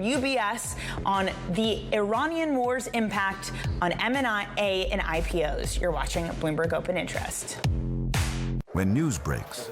UBS on the Iranian war's impact on M&A and IPOs. You're watching Bloomberg Open Interest. When news breaks,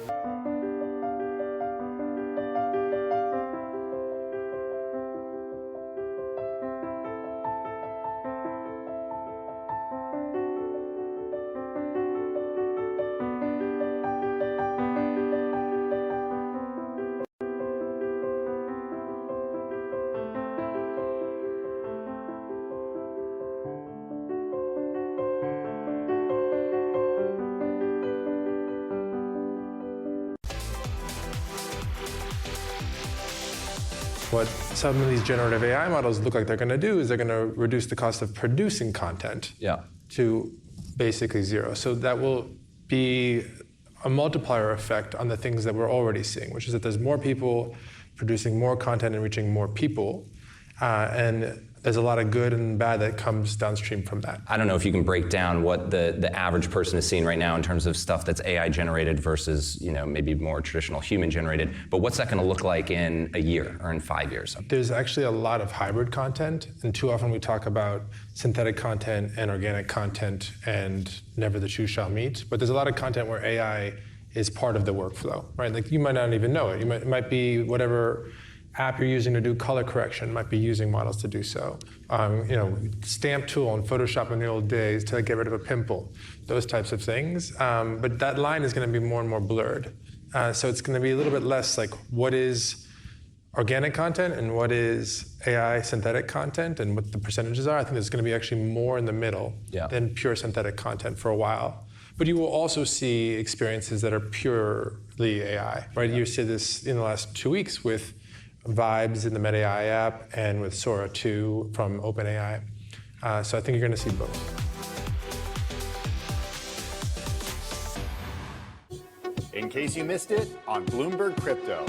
what some of these generative AI models look like they're going to do is they're going to reduce the cost of producing content to basically zero. So that will be a multiplier effect on the things that we're already seeing, which is that there's more people producing more content and reaching more people. And there's a lot of good and bad that comes downstream from that. I don't know if you can break down what the average person is seeing right now in terms of stuff that's AI generated versus, maybe more traditional human generated, but what's that going to look like in a year or in 5 years? There's actually a lot of hybrid content, and too often we talk about synthetic content and organic content, and never the two shall meet. But there's a lot of content where AI is part of the workflow, right? Like you might not even know it. It might be whatever app you're using to do color correction might be using models to do so. Stamp tool in Photoshop in the old days to get rid of a pimple, those types of things. But that line is going to be more and more blurred. So it's going to be a little bit less like what is organic content and what is AI synthetic content and what the percentages are. I think there's going to be actually more in the middle than pure synthetic content for a while. But you will also see experiences that are purely AI, right? You see this in the last 2 weeks with Vibes in the Meta AI app and with Sora 2 from OpenAI. So I think you're going to see both. In case you missed it, on Bloomberg Crypto.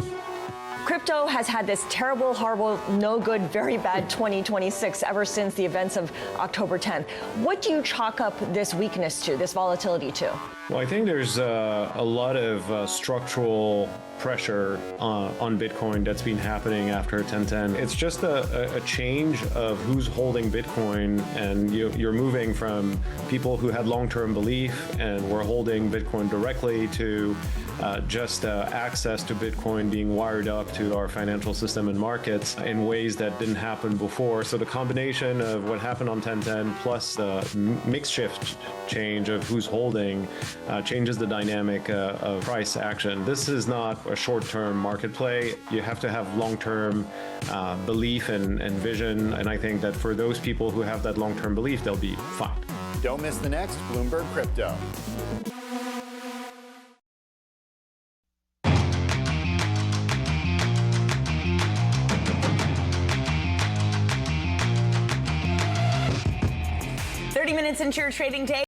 Crypto has had this terrible, horrible, no good, very bad 2026 ever since the events of October 10th. What do you chalk up this weakness to, this volatility to? Well, I think there's a lot of structural pressure on Bitcoin that's been happening after 1010. It's just a change of who's holding Bitcoin, and you're moving from people who had long-term belief and were holding Bitcoin directly to just access to Bitcoin being wired up to our financial system and markets in ways that didn't happen before. So the combination of what happened on 1010 plus the mix shift change of who's holding changes the dynamic of price action. This is not a short-term market play. You have to have long-term belief and vision, and I think that for those people who have that long-term belief, they'll be fine. Don't miss the next Bloomberg Crypto. Minutes into your trading day.